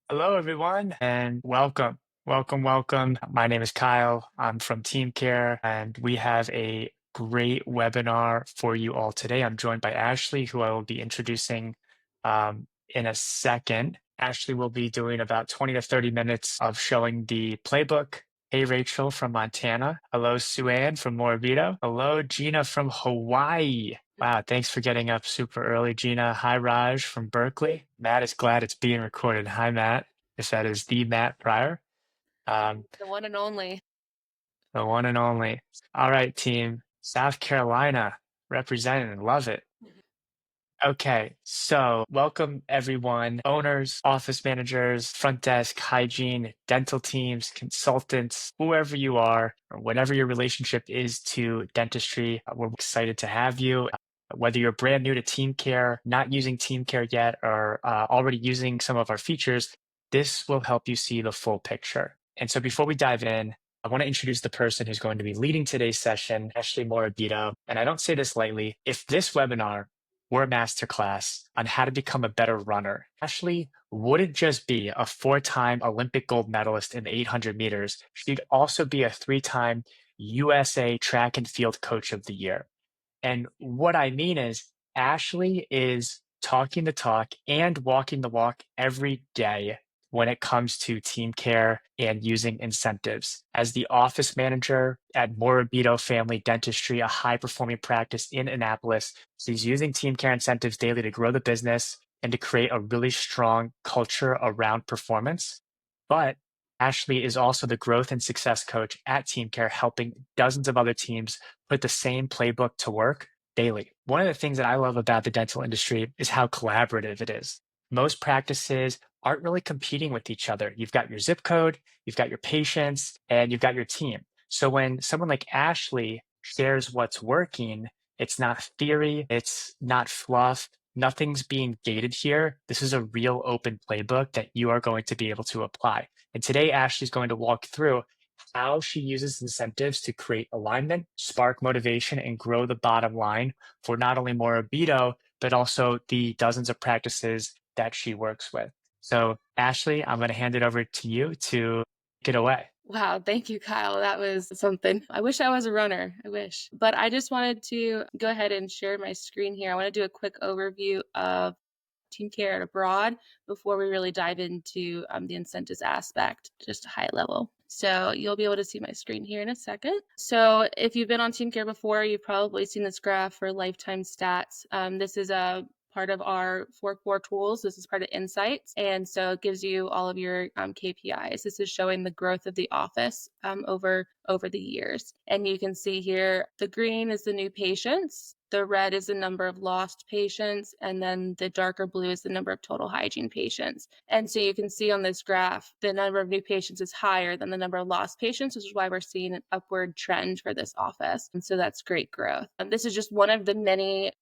Hello, everyone, and welcome. Welcome. My name is Kyle. I'm from TeamCare, and we have a great webinar for you all today. I'm joined by Ashley, who I will be introducing in a second. Ashley will be doing about 20 to 30 minutes of showing the playbook. Hey, Rachel from Montana. Hello, Suanne from Morabito. Hello, Gina from Hawaii. Wow, thanks for getting up super early, Gina. Hi, Raj from Berkeley. Matt is glad it's being recorded. Hi, Matt. If that is the Matt Pryor, um, The one and only. the one and only. All right, team. South Carolina representing. Love it. Okay, so welcome everyone, owners, office managers, front desk, hygiene, dental teams, consultants, whoever you are, or whatever your relationship is to dentistry. We're excited to have you. Whether you're brand new to TeamCare, not using TeamCare yet, or already using some of our features, this will help you see the full picture. And so before we dive in, I want to introduce the person who's going to be leading today's session, Ashley Morabito. And I don't say this lightly. If this webinar or a masterclass on how to become a better runner, Ashley wouldn't just be a four-time Olympic gold medalist in the 800 meters. She'd also be a three-time USA Track and Field Coach of the Year. And what I mean is, Ashley is talking the talk and walking the walk every day when it comes to team care and using incentives. As the office manager at Morabito Family Dentistry, a high performing practice in Annapolis, she's using team care incentives daily to grow the business and to create a really strong culture around performance. But Ashley is also the growth and success coach at TeamCare, helping dozens of other teams put the same playbook to work daily. One of the things that I love about the dental industry is how collaborative it is. Most practices aren't really competing with each other. You've got your zip code, you've got your patients, and you've got your team. So when someone like Ashley shares what's working, it's not theory, it's not fluff. Nothing's being gated here. This is a real open playbook that you are going to be able to apply. And today, Ashley's going to walk through how she uses incentives to create alignment, spark motivation, and grow the bottom line for not only Morabito, but also the dozens of practices that she works with. So, Ashley, I'm going to hand it over to you to get away. Wow, thank you, Kyle. That was something. I wish I was a runner. I wish. But I just wanted to go ahead and share my screen here. I want to do a quick overview of Team Care abroad before we really dive into the incentives aspect, just a high level. So you'll be able to see my screen here in a second. So if you've been on Team Care before, you've probably seen this graph for lifetime stats. This is a part of our 4 core tools. This is part of Insights. And so it gives you all of your KPIs. This is showing the growth of the office over the years. And you can see here, the green is the new patients. The red is the number of lost patients, and then the darker blue is the number of total hygiene patients. And so you can see on this graph, the number of new patients is higher than the number of lost patients, which is why we're seeing an upward trend for this office. And so that's great growth. This is just one of the many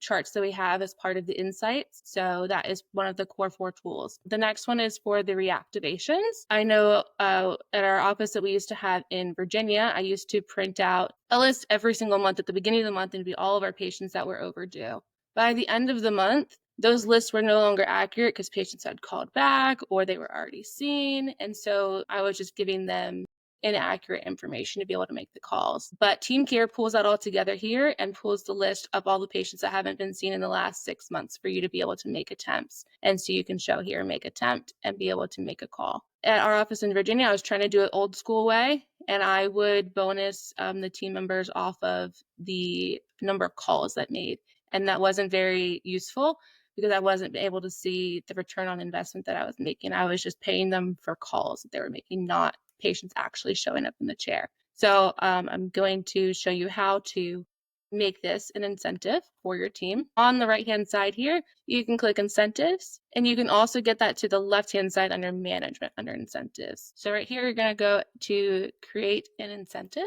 charts that we have as part of the insights. So that is one of the core 4 tools. The next one is for the reactivations. I know at our office that we used to have in Virginia, I used to print out a list every single month at the beginning of the month, and it'd be all of our patients that were overdue. By the end of the month, those lists were no longer accurate because patients had called back or they were already seen. And so I was just giving them inaccurate information to be able to make the calls. But TeamCare pulls that all together here and pulls the list of all the patients that haven't been seen in the last 6 months for you to be able to make attempts. And so you can show here, make attempt, and be able to make a call. At our office in Virginia, I was trying to do it old school way, and I would bonus the team members off of the number of calls that made. And that wasn't very useful because I wasn't able to see the return on investment that I was making. I was just paying them for calls that they were making, not patients actually showing up in the chair. So I'm going to show you how to make this an incentive for your team. On the right-hand side here, you can click incentives, and you can also get that to the left-hand side under management, under incentives. So right here, you're going to go to create an incentive,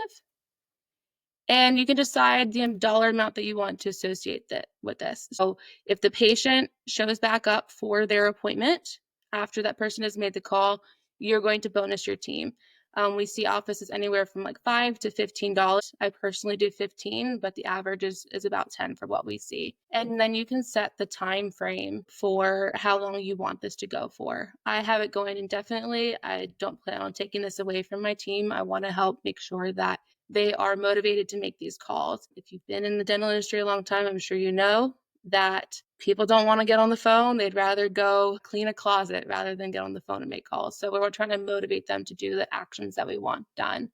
and you can decide the dollar amount that you want to associate that with this. So if the patient shows back up for their appointment after that person has made the call, you're going to bonus your team. We see offices anywhere from like $5 to $15. I personally do 15, but the average is about 10 for what we see. And then you can set the time frame for how long you want this to go for. I have it going indefinitely. I don't plan on taking this away from my team. I want to help make sure that they are motivated to make these calls. If you've been in the dental industry a long time, I'm sure you know that people don't want to get on the phone. They'd rather go clean a closet rather than get on the phone and make calls. So we're trying to motivate them to do the actions that we want done.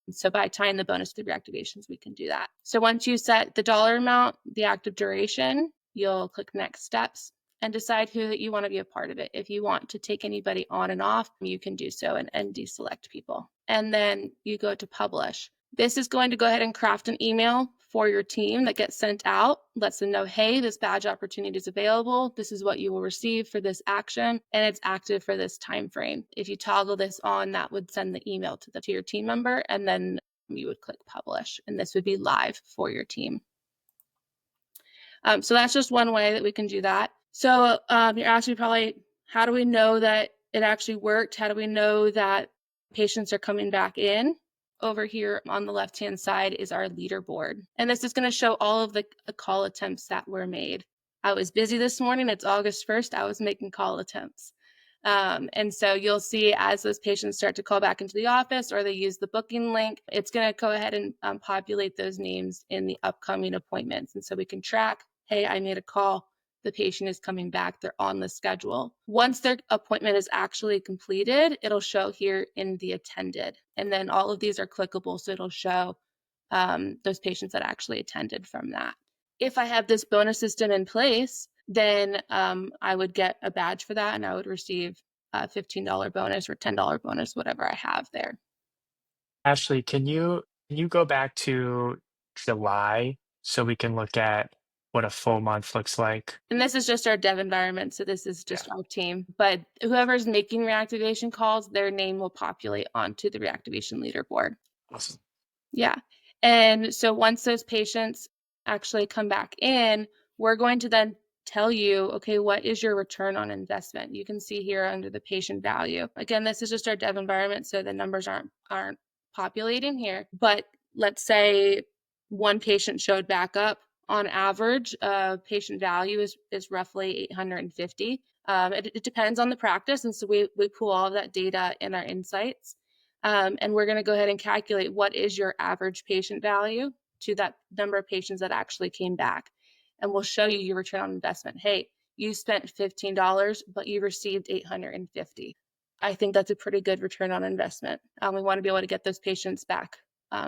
So by tying the bonus to the reactivations, we can do that. So once you set the dollar amount, the active duration, you'll click next steps and decide who that you want to be a part of it. If you want to take anybody on and off, you can do so and deselect people. And then you go to publish. This is going to go ahead and craft an email for your team that gets sent out, lets them know, hey, this badge opportunity is available. This is what you will receive for this action, and it's active for this time frame. If you toggle this on, that would send the email to your team member, and then you would click publish, and this would be live for your team. So that's just one way that we can do that. So you're asking probably, how do we know that it actually worked? How do we know that patients are coming back in? Over here on the left-hand side is our leaderboard. And this is going to show all of the call attempts that were made. I was busy this morning. It's August 1st. I was making call attempts. And so you'll see as those patients start to call back into the office or they use the booking link, it's going to go ahead and populate those names in the upcoming appointments. And so we can track, hey, I made a call. The patient is coming back. They're on the schedule. Once their appointment is actually completed, it'll show here in the attended. And then all of these are clickable. So it'll show those patients that actually attended from that. If I have this bonus system in place, then I would get a badge for that and I would receive a $15 bonus or $10 bonus, whatever I have there. Ashley, can you go back to July so we can look at what a full month looks like? And this is just our dev environment. So this is Yeah. just our team. But whoever's making reactivation calls, their name will populate onto the reactivation leaderboard. Awesome. Yeah. And so once those patients actually come back in, we're going to then tell you, okay, what is your return on investment? You can see here under the patient value. Again, this is just our dev environment, so the numbers aren't populating here. But let's say one patient showed back up. On average, patient value is roughly $850. It depends on the practice, and so we pull all of that data in our insights. And we're going to go ahead and calculate what is your average patient value to that number of patients that actually came back. And we'll show you your return on investment. Hey, you spent $15, but you received $850. I think that's a pretty good return on investment. We want to be able to get those patients back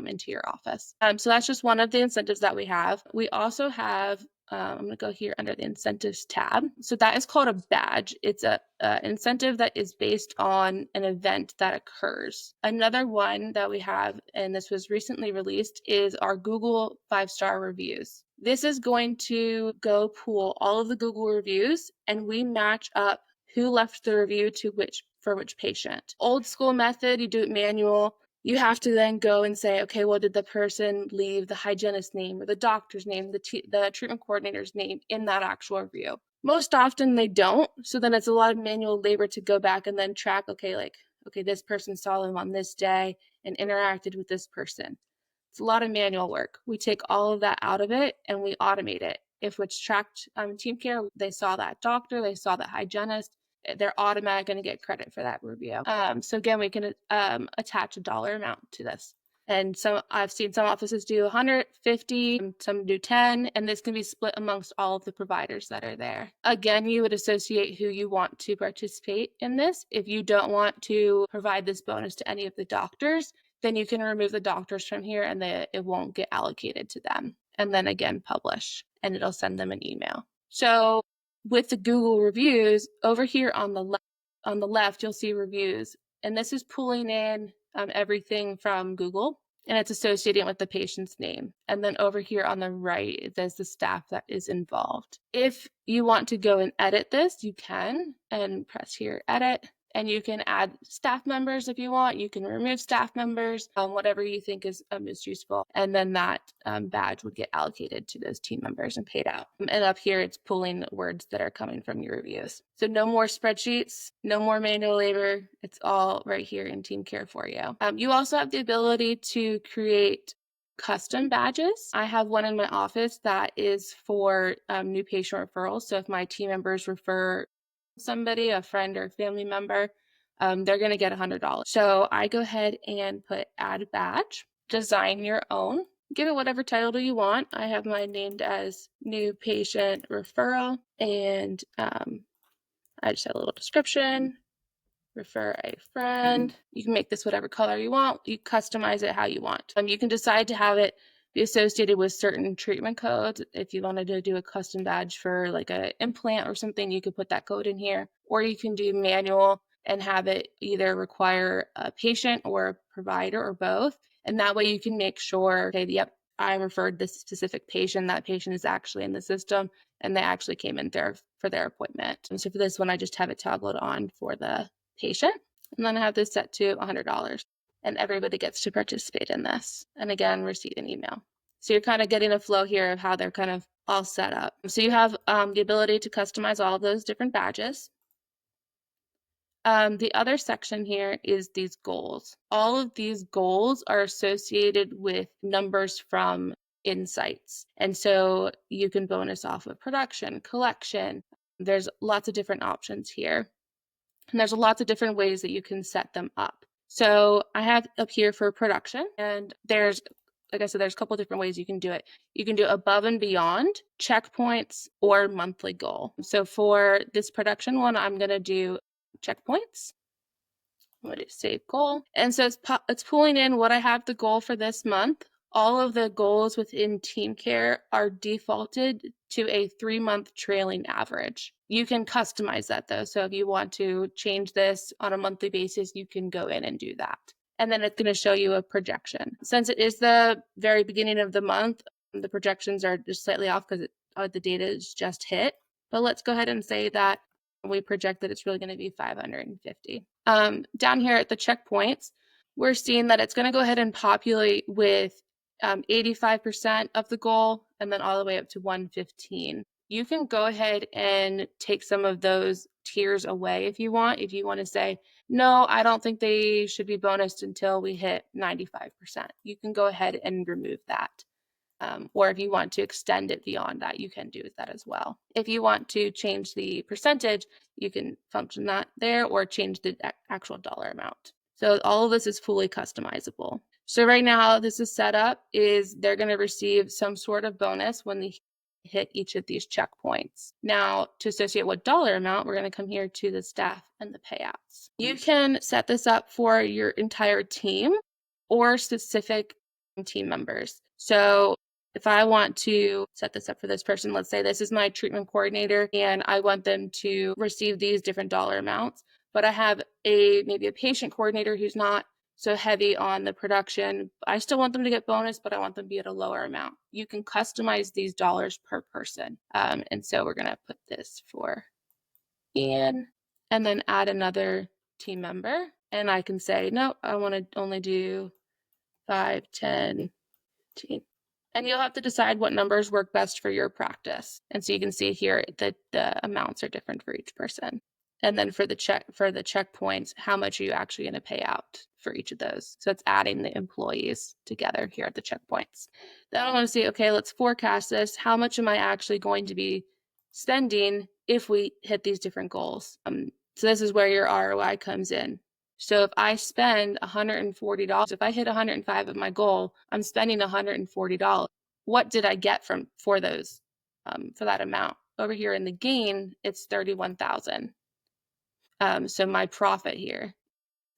into your office. So that's just one of the incentives that we have. We also have I'm going to go here under the incentives tab. So that is called a badge. It's a incentive that is based on an event that occurs. Another one that we have, and this was recently released, is our Google 5-star reviews. This is going to go pull all of the Google reviews, and we match up who left the review to for which patient. Old school method, you do it manual. You have to then go and say, okay, well, did the person leave the hygienist's name or the doctor's name, the treatment coordinator's name in that actual review? Most often they don't. So then it's a lot of manual labor to go back and then track, okay, this person saw them on this day and interacted with this person. It's a lot of manual work. We take all of that out of it and we automate it. If it's tracked TeamCare, they saw that doctor, they saw that hygienist, they're automatically going to get credit for that review. So again, we can attach a dollar amount to this. And so I've seen some offices do 150, some do 10, and this can be split amongst all of the providers that are there. Again, you would associate who you want to participate in this. If you don't want to provide this bonus to any of the doctors, then you can remove the doctors from here and it won't get allocated to them. And then again, publish, and it'll send them an email. So with the Google reviews, over here on the left, you'll see reviews. And this is pulling in everything from Google, and it's associating with the patient's name. And then over here on the right, there's the staff that is involved. If you want to go and edit this, you can, and press here, edit. and you can add staff members if you want. You can remove staff members, whatever you think is useful. And then that badge would get allocated to those team members and paid out. And up here, it's pulling words that are coming from your reviews. So no more spreadsheets, no more manual labor. It's all right here in TeamCare for you. You also have the ability to create custom badges. I have one in my office that is for new patient referrals. So if my team members refer somebody, a friend or family member, they're going to get $100. So I go ahead and put add badge, design your own, give it whatever title you want. I have mine named as new patient referral, and I just have a little description. Refer a friend. You can make this whatever color you want. You customize it how you want. You can decide to have it be associated with certain treatment codes. If you wanted to do a custom badge for like an implant or something, you could put that code in here. Or you can do manual and have it either require a patient or a provider or both. And that way you can make sure, okay, yep, I referred this specific patient. That patient is actually in the system and they actually came in there for their appointment. And so for this one, I just have it toggled on for the patient, and then I have this set to $100, and everybody gets to participate in this, and again receive an email. So you're kind of getting a flow here of how they're kind of all set up. So you have the ability to customize all of those different badges. The other section here is these goals. All of these goals are associated with numbers from insights, and so you can bonus off of production, collection. There's lots of different options here. And there's lots of different ways that you can set them up. So I have up here for production, and there's, like I said, there's a couple different ways you can do it. You can do above and beyond, checkpoints, or monthly goal. So for this production one, I'm going to do checkpoints. I'm going to save goal. And so it's pulling in what I have the goal for this month. All of the goals within TeamCare are defaulted to a 3-month trailing average. You can customize that though. So if you want to change this on a monthly basis, you can go in and do that. And then it's going to show you a projection. Since it is the very beginning of the month, the projections are just slightly off because the data is just hit. But let's go ahead and say that we project that it's really going to be 550. Down here at the checkpoints, we're seeing that it's going to go ahead and populate with 85% of the goal and then all the way up to 115. You can go ahead and take some of those tiers away if you want. If you want to say, no, I don't think they should be bonused until we hit 95%. You can go ahead and remove that. Or if you want to extend it beyond that, you can do that as well. If you want to change the percentage, you can function that there or change the actual dollar amount. So all of this is fully customizable. So right now, how this is set up is they're going to receive some sort of bonus when they hit each of these checkpoints. Now, to associate what dollar amount, we're going to come here to the staff and the payouts. You can set this up for your entire team or specific team members. So if I want to set this up for this person, let's say this is my treatment coordinator and I want them to receive these different dollar amounts, but I have maybe a patient coordinator who's not so heavy on the production. I still want them to get bonus, but I want them to be at a lower amount. You can customize these dollars per person. And so we're going to put this for Ian and then add another team member. And I can say, no, I want to only do 5, 10, 15. And you'll have to decide what numbers work best for your practice. And so you can see here that the amounts are different for each person. And then for the checkpoints, how much are you actually going to pay out for each of those? So it's adding the employees together here at the checkpoints. Then I want to see, okay, let's forecast this. How much am I actually going to be spending if we hit these different goals? So this is where your ROI comes in. So if I spend $140, if I hit 105 of my goal, I'm spending $140. What did I get for those for that amount? Over here in the gain, it's 31,000. So my profit here,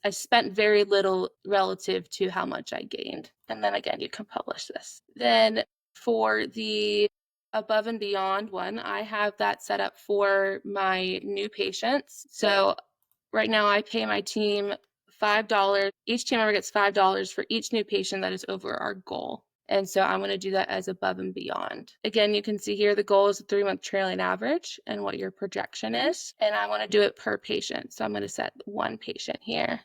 I spent very little relative to how much I gained. And then again, you can publish this. Then for the above and beyond one, I have that set up for my new patients. So right now I pay my team $5. Each team member gets $5 for each new patient that is over our goal. And so I'm going to do that as above and beyond. Again, you can see here the goal is a 3-month trailing average and what your projection is. And I want to do it per patient. So I'm going to set 1 patient here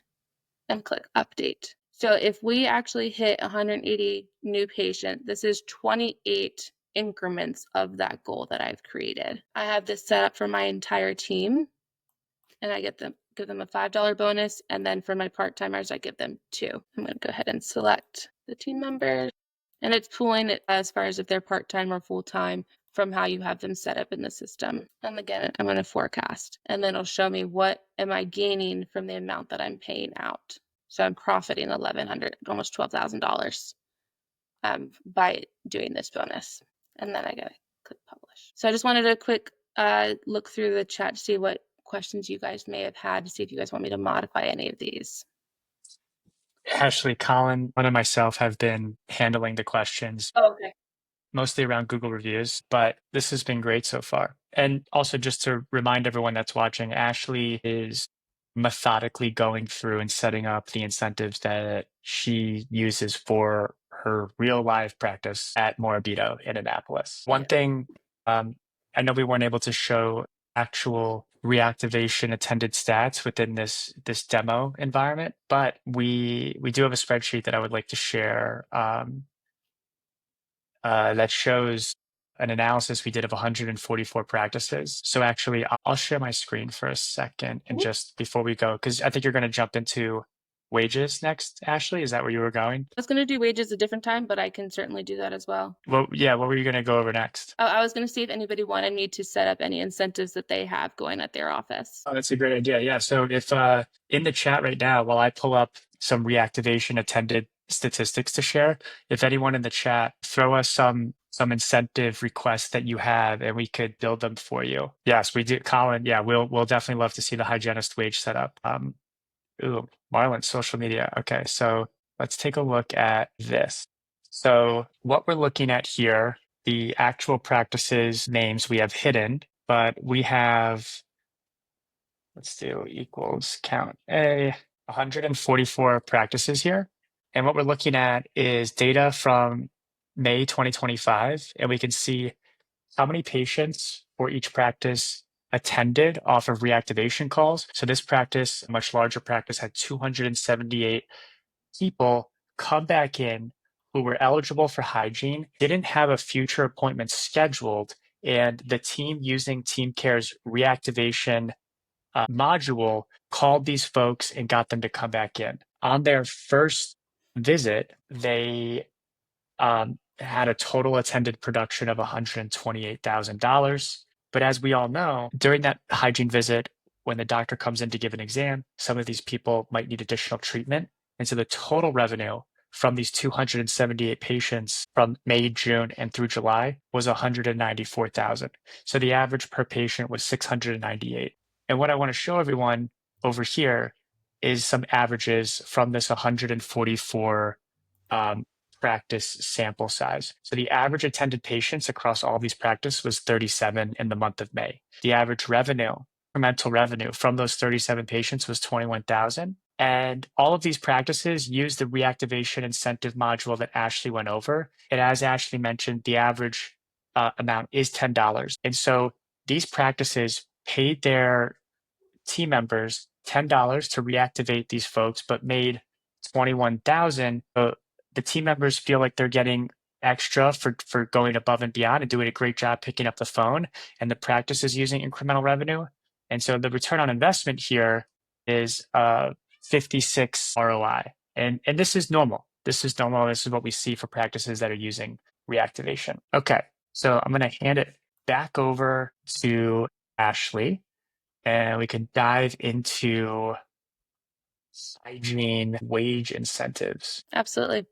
and click update. So if we actually hit 180 new patient, this is 28 increments of that goal that I've created. I have this set up for my entire team, and I give them a $5 bonus, and then for my part-timers I give them 2. I'm going to go ahead and select the team members, and it's pulling it as far as if they're part-time or full-time from how you have them set up in the system. And again, I'm going to forecast, and then it'll show me what am I gaining from the amount that I'm paying out. So I'm profiting $1,100, almost $12,000 by doing this bonus. And then I gotta click publish. So I just wanted a quick look through the chat to see what questions you guys may have had, to see if you guys want me to modify any of these. Ashley, Colin, and myself have been handling the questions, Oh, okay. mostly around Google reviews, but this has been great so far. And also, just to remind everyone that's watching, Ashley is methodically going through and setting up the incentives that she uses for her real life practice at Morabito in Annapolis. One thing, I know we weren't able to show actual reactivation attended stats within this demo environment, but we do have a spreadsheet that I would like to share that shows an analysis we did of 144 practices. So actually, I'll share my screen for a second and just before we go, because I think you're going to jump into wages next, Ashley. Is that where you were going? I was going to do wages a different time, but I can certainly do that as well. Well, yeah, what were you going to go over next? I was going to see if anybody wanted me to set up any incentives that they have going at their office. Oh, that's a great idea. Yeah. So if in the chat right now, while I pull up some reactivation attended statistics to share, if anyone in the chat throw us some incentive requests that you have and we could build them for you. Yes, we do. Colin, yeah, we'll definitely love to see the hygienist wage set up. Ooh, Marlon, social media. Okay, so let's take a look at this. So what we're looking at here, the actual practices names we have hidden, but we have, let's do equals count 144 practices here. And what we're looking at is data from May 2025, and we can see how many patients for each practice attended off of reactivation calls. So this practice, a much larger practice, had 278 people come back in who were eligible for hygiene, didn't have a future appointment scheduled, and the team using TeamCare's reactivation module called these folks and got them to come back in. On their first visit, they had a total attended production of $128,000. But as we all know, during that hygiene visit, when the doctor comes in to give an exam, some of these people might need additional treatment. And so the total revenue from these 278 patients from May, June, and through July was 194,000. So the average per patient was 698. And what I want to show everyone over here is some averages from this 144 practice sample size. So the average attended patients across all these practices was 37 in the month of May. The average revenue, incremental revenue from those 37 patients was 21,000. And all of these practices use the reactivation incentive module that Ashley went over. And as Ashley mentioned, the average amount is $10. And so these practices paid their team members $10 to reactivate these folks, but made 21,000. The team members feel like they're getting extra for going above and beyond and doing a great job picking up the phone, and the practice is using incremental revenue. And so the return on investment here is 56 ROI. And this is normal. This is normal. This is what we see for practices that are using reactivation. Okay, so I'm going to hand it back over to Ashley, and we can dive into hygiene wage incentives. Absolutely.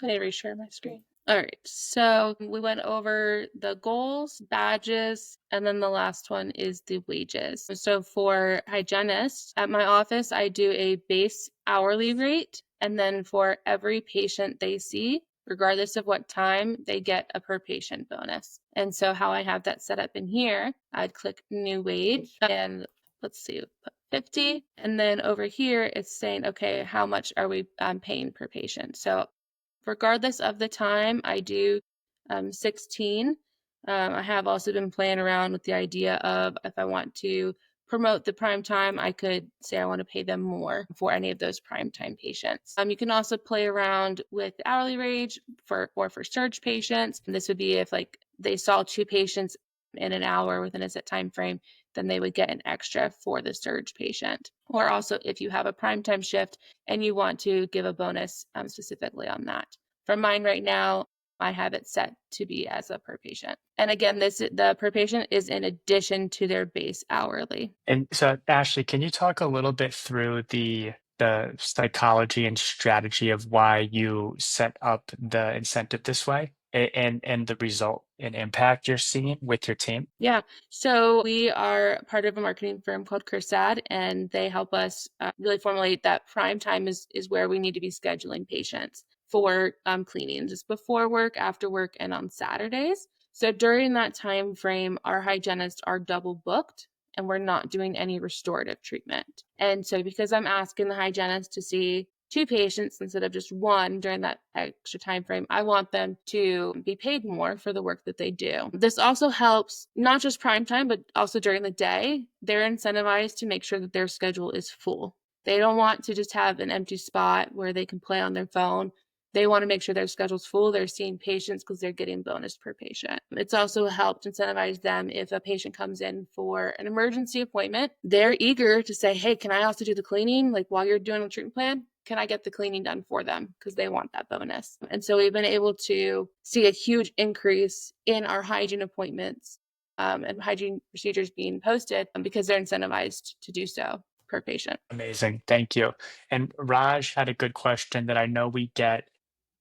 I need to reshare my screen. All right, so we went over the goals, badges, and then the last one is the wages. So for hygienists at my office, I do a base hourly rate, and then for every patient they see, regardless of what time, they get a per patient bonus. And so how I have that set up in here, I'd click new wage, and let's see, put 50, and then over here it's saying, okay, how much are we paying per patient? So Regardless of the time, I do 16. I have also been playing around with the idea of if I want to promote the prime time, I could say I want to pay them more for any of those prime time patients. You can also play around with the hourly rate for surge patients. And this would be if like they saw 2 patients in an hour within a set time frame, then they would get an extra for the surge patient. Or also if you have a prime time shift and you want to give a bonus specifically on that. For mine right now, I have it set to be as a per patient. And again, the per patient is in addition to their base hourly. And so, Ashley, can you talk a little bit through the psychology and strategy of why you set up the incentive this way and the result and impact you're seeing with your team? Yeah. So we are part of a marketing firm called Chairside, and they help us really formulate that prime time is where we need to be scheduling patients for cleaning, just before work, after work, and on Saturdays. So during that time frame, our hygienists are double booked and we're not doing any restorative treatment. And so because I'm asking the hygienist to see 2 patients instead of just one during that extra time frame, I want them to be paid more for the work that they do. This also helps not just prime time, but also during the day. They're incentivized to make sure that their schedule is full. They don't want to just have an empty spot where they can play on their phone. They want to make sure their schedule's full. They're seeing patients because they're getting bonus per patient. It's also helped incentivize them if a patient comes in for an emergency appointment. They're eager to say, hey, can I also do the cleaning? Like while you're doing a treatment plan, can I get the cleaning done for them? Because they want that bonus. And so we've been able to see a huge increase in our hygiene appointments and hygiene procedures being posted because they're incentivized to do so per patient. Amazing. Thank you. And Raj had a good question that I know we get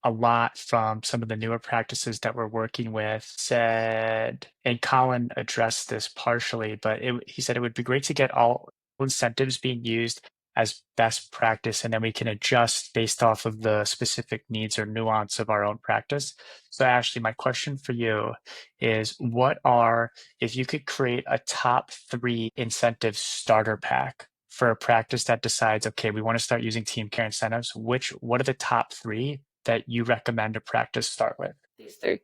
a lot from some of the newer practices that we're working with. Said, and Colin addressed this partially, but he said it would be great to get all incentives being used as best practice, and then we can adjust based off of the specific needs or nuance of our own practice. So, Ashley, my question for you is if you could create a top 3 incentive starter pack for a practice that decides, okay, we want to start using TeamCare incentives, what are the top 3 that you recommend a practice start with? These 3.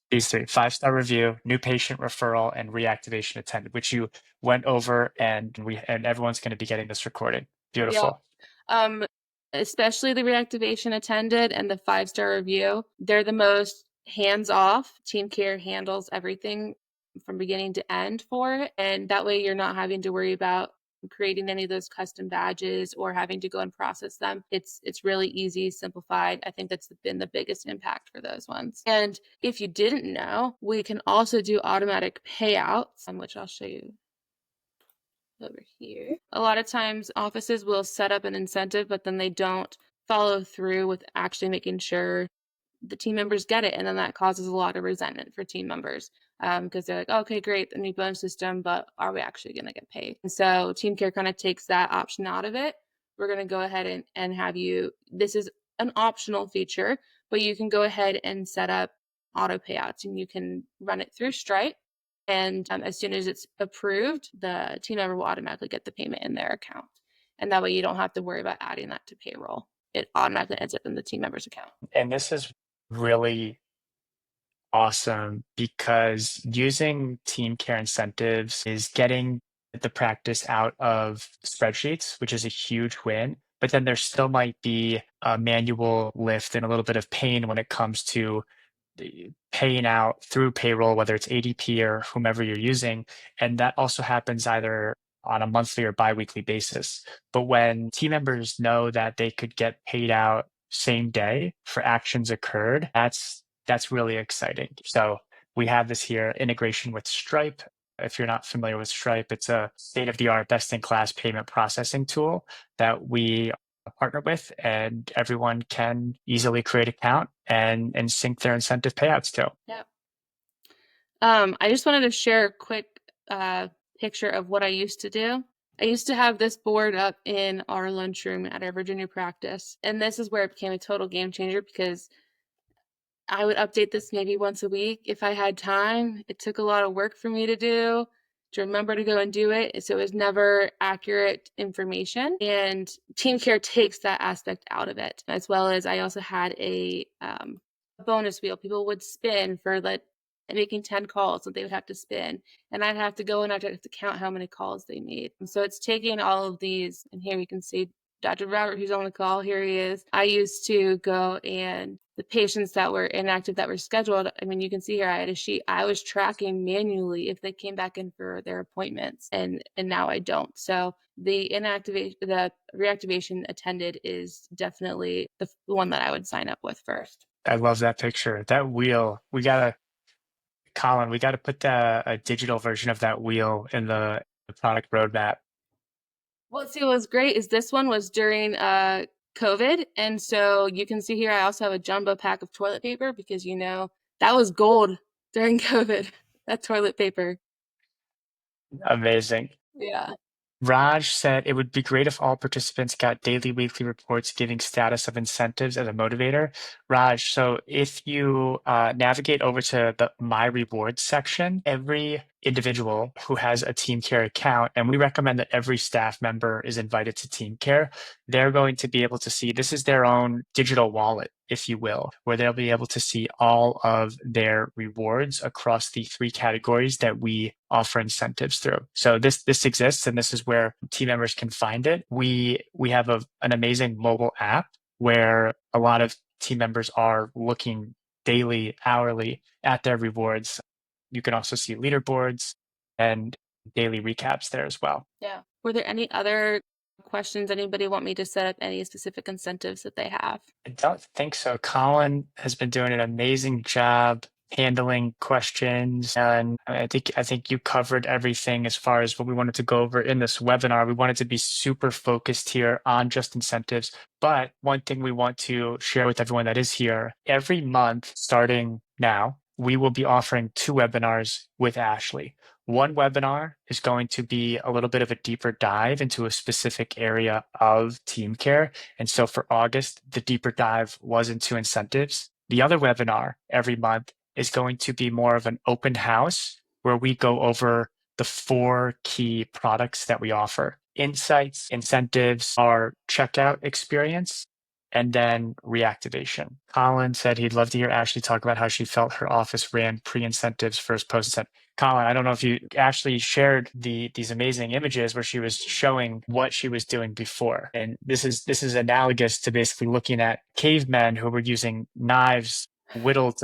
These 3: 5-star review, new patient referral, and reactivation attended, which you went over, and everyone's going to be getting this recorded. Yeah. Beautiful. Um, Especially the reactivation attended and the 5-star review. They're the most hands off. TeamCare handles everything from beginning to end for it. And that way you're not having to worry about creating any of those custom badges or having to go and process them. It's really easy, simplified. I think that's been the biggest impact for those ones. And if you didn't know, we can also do automatic payouts, which I'll show you over here. A lot of times offices will set up an incentive, but then they don't follow through with actually making sure the team members get it. And then that causes a lot of resentment for team members because they're like, okay, great, the new bonus system, but are we actually going to get paid? And so TeamCare kind of takes that option out of it. We're going to go ahead and have this is an optional feature, but you can go ahead and set up auto payouts and you can run it through Stripe. And as soon as it's approved, the team member will automatically get the payment in their account. And that way you don't have to worry about adding that to payroll. It automatically ends up in the team member's account. And this is really awesome because using team care incentives is getting the practice out of spreadsheets, which is a huge win. But then there still might be a manual lift and a little bit of pain when it comes to paying out through payroll, whether it's ADP or whomever you're using. And that also happens either on a monthly or biweekly basis. But when team members know that they could get paid out same day for actions occurred, that's really exciting. So we have this here integration with Stripe. If you're not familiar with Stripe, it's a state of the art, best in class payment processing tool that we partner with, and everyone can easily create an account and sync their incentive payouts to. Yeah. I just wanted to share a quick picture of what I used to do. I used to have this board up in our lunchroom at our Virginia practice, and this is where it became a total game changer because I would update this maybe once a week if I had time. It took a lot of work for me to do. to remember to go and do it. So it was never accurate information. And TeamCare takes that aspect out of it, as well as I also had a bonus wheel people would spin for making 10 calls that they would have to spin. And I'd have to go and I'd have to count how many calls they made. So it's taking all of these, and here you can see Dr. Robert, who's on the call, here he is. I used to go and the patients that were inactive that were scheduled, I mean, you can see here I had a sheet. I was tracking manually if they came back in for their appointments, and now I don't. So the reactivation attended is definitely the one that I would sign up with first. I love that picture. That wheel, Colin, we gotta put a digital version of that wheel in the product roadmap. Well, see, what was great is this one was during COVID. And so you can see here, I also have a jumbo pack of toilet paper because, that was gold during COVID, that toilet paper. Amazing. Yeah. Raj said it would be great if all participants got daily, weekly reports giving status of incentives as a motivator. Raj, so if you navigate over to the My Rewards section, every individual who has a TeamCare account, and we recommend that every staff member is invited to TeamCare, they're going to be able to see this is their own digital wallet, if you will, where they'll be able to see all of their rewards across the three categories that we offer incentives through. So this exists, and this is where team members can find it. We have an amazing mobile app where a lot of team members are looking daily, hourly at their rewards. You can also see leaderboards and daily recaps there as well. Yeah. Were there any other questions? Anybody want me to set up any specific incentives that they have? I don't think so. Colin has been doing an amazing job handling questions, and I think you covered everything as far as what we wanted to go over in this webinar. We wanted to be super focused here on just incentives, but one thing we want to share with everyone that is here, every month starting now, we will be offering 2 webinars with Ashley. One webinar is going to be a little bit of a deeper dive into a specific area of TeamCare. And so for August, the deeper dive was into incentives. The other webinar every month is going to be more of an open house where we go over the 4 key products that we offer: insights, incentives, our checkout experience, and then reactivation. Colin said he'd love to hear Ashley talk about how she felt her office ran pre-incentives versus post-incentive. Colin, I don't know if you actually shared these amazing images where she was showing what she was doing before. And this is analogous to basically looking at cavemen who were using knives, whittled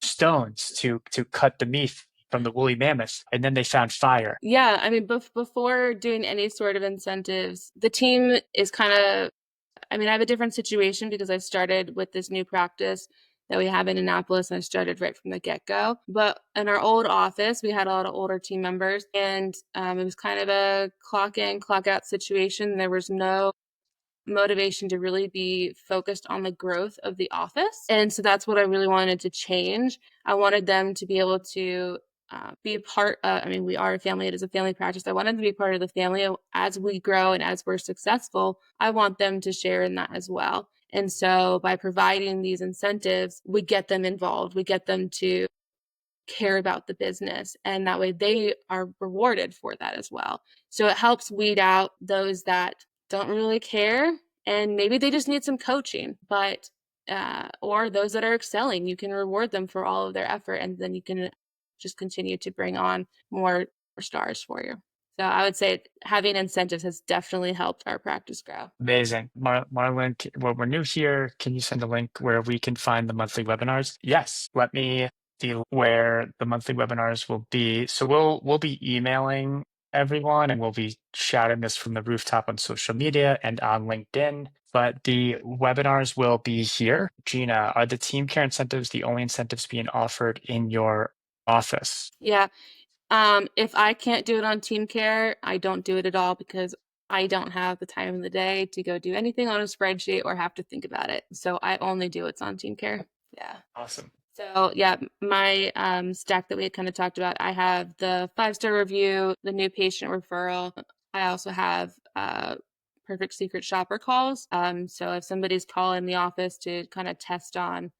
stones to cut the meat from the woolly mammoth, and then they found fire. Yeah, I mean, before doing any sort of incentives, the team is kind of, I mean, I have a different situation because I started with this new practice that we have in Annapolis, and I started right from the get-go. But in our old office, we had a lot of older team members, and it was kind of a clock in, clock out situation. There was no motivation to really be focused on the growth of the office. And so that's what I really wanted to change. I wanted them to be able to be a part of, I mean, we are a family, it is a family practice. I want them to be part of the family as we grow and as we're successful. I want them to share in that as well. And so by providing these incentives, we get them involved, we get them to care about the business, and that way they are rewarded for that as well. So it helps weed out those that don't really care and maybe they just need some coaching, but or those that are excelling, you can reward them for all of their effort, and then you can just continue to bring on more stars for you. So I would say having incentives has definitely helped our practice grow. Amazing. Marlon, well, we're new here. Can you send a link where we can find the monthly webinars? Yes. Let me see where the monthly webinars will be. So we'll be emailing everyone, and we'll be shouting this from the rooftop on social media and on LinkedIn. But the webinars will be here. Gina, are the TeamCare incentives the only incentives being offered in your office? Yeah. If I can't do it on TeamCare, I don't do it at all because I don't have the time in the day to go do anything on a spreadsheet or have to think about it. So I only do what's on TeamCare. Yeah. Awesome. So yeah, my stack that we had kind of talked about, I have the 5-star review, the new patient referral. I also have perfect secret shopper calls. So if somebody's calling the office to kind of test on,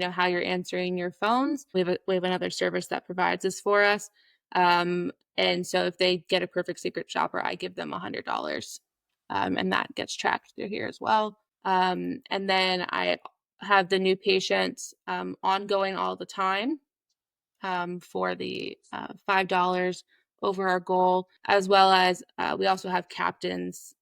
how you're answering your phones, we have another service that provides this for us. And so if they get a perfect secret shopper, I give them $100. And that gets tracked through here as well. And then I have the new patients ongoing all the time for the $5 over our goal, as well as we also have captains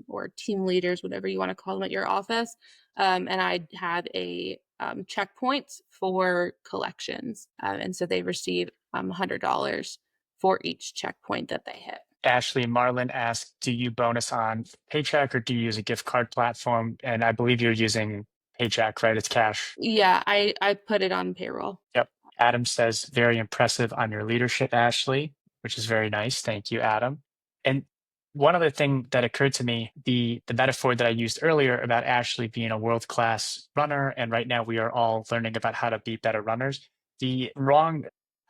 or team leaders, whatever you want to call them at your office. And I have a checkpoints for collections. And so they receive $100 for each checkpoint that they hit. Ashley Marlin asked, do you bonus on Paycheck or do you use a gift card platform? And I believe you're using Paycheck, right? It's cash. Yeah, I put it on payroll. Yep. Adam says, very impressive on your leadership, Ashley, which is very nice. Thank you, Adam. And one other thing that occurred to me, the metaphor that I used earlier about Ashley being a world-class runner, and right now we are all learning about how to be better runners. The wrong,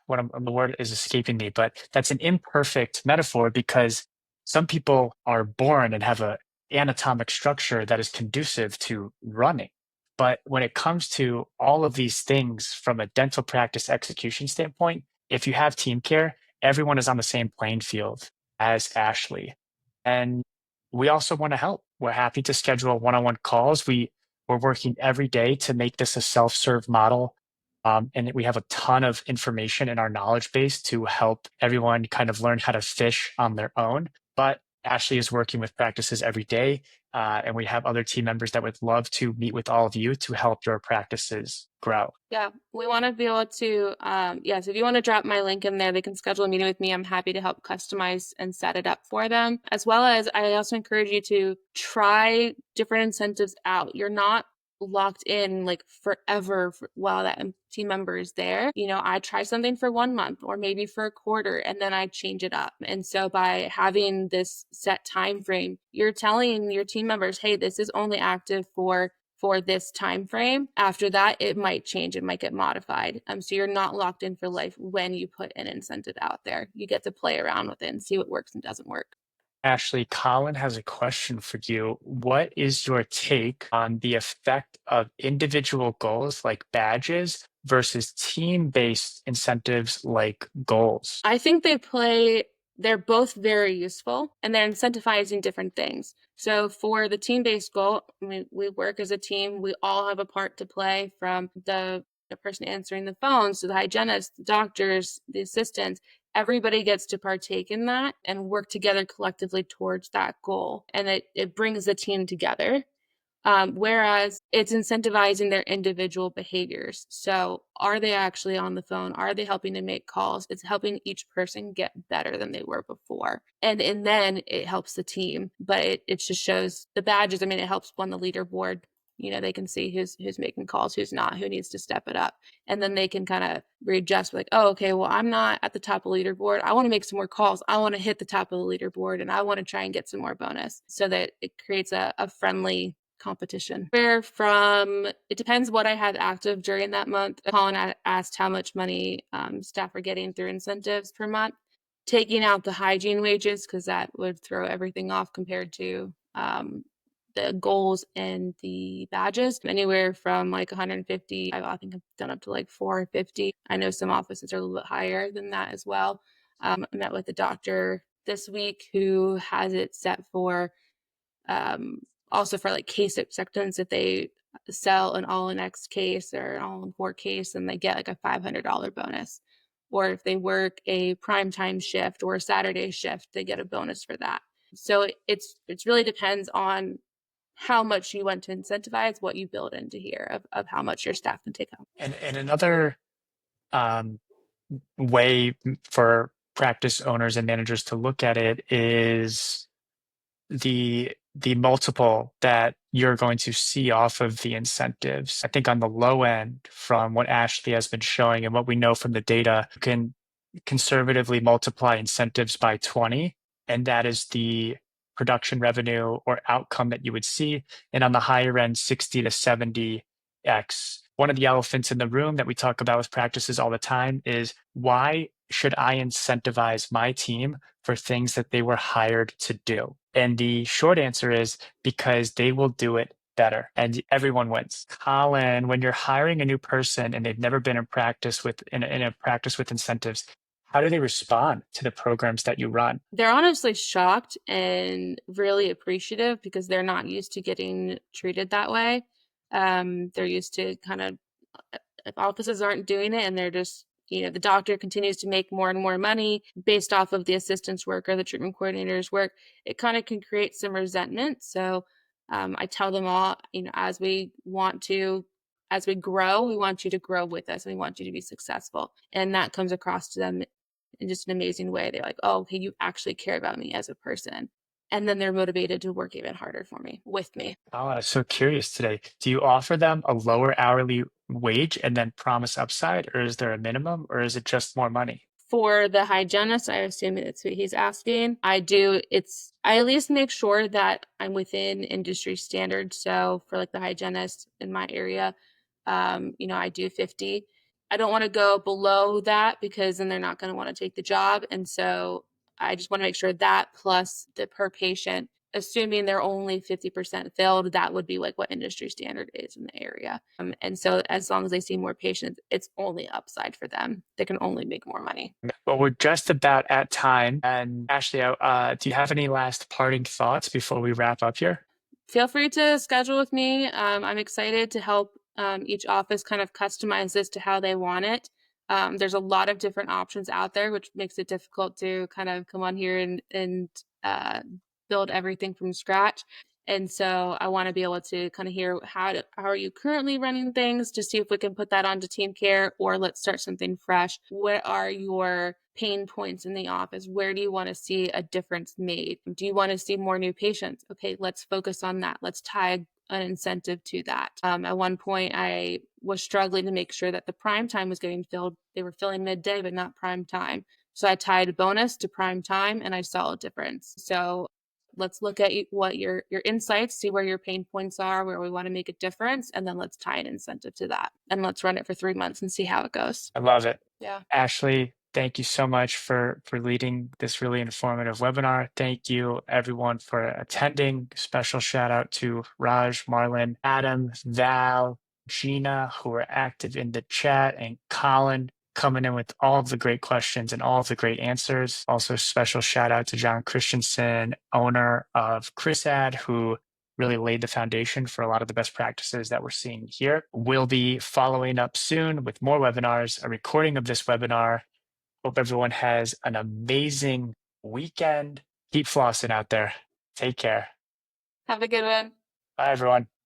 the word is escaping me, but that's an imperfect metaphor because some people are born and have a anatomic structure that is conducive to running. But when it comes to all of these things from a dental practice execution standpoint, if you have TeamCare, everyone is on the same playing field as Ashley. And we also want to help. We're happy to schedule one-on-one calls. We're working every day to make this a self-serve model. And we have a ton of information in our knowledge base to help everyone kind of learn how to fish on their own. But Ashley is working with practices every day. And we have other team members that would love to meet with all of you to help your practices grow. Yeah, we want to be able to, yes, if you want to drop my link in there, they can schedule a meeting with me. I'm happy to help customize and set it up for them. As well as I also encourage you to try different incentives out. You're not locked in like forever while that team member is there. You know, I try something for 1 month or maybe for a quarter and then I change it up. And so by having this set time frame, you're telling your team members, hey, this is only active for this time frame. After that, it might change, it might get modified. So you're not locked in for life when you put an incentive out there. You get to play around with it and see what works and doesn't work. Ashley, Colin has a question for you. What is your take on the effect of individual goals like badges versus team-based incentives like goals? I think they're both very useful and they're incentivizing different things. So for the team-based goal, I mean, we work as a team. We all have a part to play, from the person answering the phones to the hygienist, the doctors, the assistants. Everybody gets to partake in that and work together collectively towards that goal. And it brings the team together. Whereas it's incentivizing their individual behaviors. So are they actually on the phone? Are they helping to make calls? It's helping each person get better than they were before. And then it helps the team, but it just shows the badges. I mean, it helps on the leaderboard. You know, they can see who's making calls, who's not, who needs to step it up. And then they can kind of readjust, like, oh, okay, well, I'm not at the top of the leaderboard. I want to make some more calls. I want to hit the top of the leaderboard and I want to try and get some more bonus, so that it creates a friendly competition. Where from, it depends what I had active during that month. Colin asked how much money staff are getting through incentives per month. Taking out the hygiene wages, because that would throw everything off compared to the goals and the badges, anywhere from like 150. I think I've done up to like 450. I know some offices are a little bit higher than that as well. I met with the doctor this week who has it set for also for like case acceptance. If they sell an all-in-X case or an all-in-4 case, then they get like a $500 bonus. Or if they work a prime time shift or a Saturday shift, they get a bonus for that. So it's really depends on how much you want to incentivize, what you build into here of how much your staff can take home. And another way for practice owners and managers to look at it is the multiple that you're going to see off of the incentives. I think on the low end, from what Ashley has been showing and what we know from the data, you can conservatively multiply incentives by 20, and that is the production revenue or outcome that you would see. And on the higher end, 60 to 70x. One of the elephants in the room that we talk about with practices all the time is, why should I incentivize my team for things that they were hired to do? And the short answer is because they will do it better and everyone wins. Colin, when you're hiring a new person and they've never been in practice with in a practice with incentives, How do they respond to the programs that you run? They're honestly shocked and really appreciative because they're not used to getting treated that way. They're used to kind of if offices aren't doing it and they're just the doctor continues to make more and more money based off of the assistant's work or the treatment coordinator's work, it kind of can create some resentment. So I tell them all, as we grow, we want you to grow with us and we want you to be successful. And that comes across to them in just an amazing way. They're like, oh, okay, you actually care about me as a person. And then they're motivated to work even harder for me, with me. Oh, I was so curious today. Do you offer them a lower hourly wage and then promise upside, or is there a minimum, or is it just more money? For the hygienist, I assume that's what he's asking. I at least make sure that I'm within industry standards. So for like the hygienist in my area, I do 50. I don't want to go below that because then they're not going to want to take the job. And so I just want to make sure that plus the per patient, assuming they're only 50% filled, that would be like what industry standard is in the area. And so as long as they see more patients, it's only upside for them. They can only make more money. Well, we're just about at time. And Ashley, do you have any last parting thoughts before we wrap up here? Feel free to schedule with me. I'm excited to help each office kind of customize this to how they want it. There's a lot of different options out there, which makes it difficult to kind of come on here and build everything from scratch. And so I want to be able to kind of hear how are you currently running things to see if we can put that onto TeamCare or let's start something fresh. What are your pain points in the office? Where do you want to see a difference made? Do you want to see more new patients? Okay, let's focus on that. Let's tie an incentive to that. At one point, I was struggling to make sure that the prime time was getting filled. They were filling midday, but not prime time. So I tied a bonus to prime time and I saw a difference. So let's look at what your insights, see where your pain points are, where we want to make a difference, and then let's tie an incentive to that. And let's run it for 3 months and see how it goes. I love it. Yeah. Ashley, thank you so much for leading this really informative webinar. Thank you everyone for attending. Special shout out to Raj, Marlon, Adam, Val, Gina, who were active in the chat, and Colin coming in with all of the great questions and all of the great answers. Also, special shout out to John Christensen, owner of ChrisAd, who really laid the foundation for a lot of the best practices that we're seeing here. We'll be following up soon with more webinars, a recording of this webinar. Hope everyone has an amazing weekend. Keep flossing out there. Take care. Have a good one. Bye, everyone.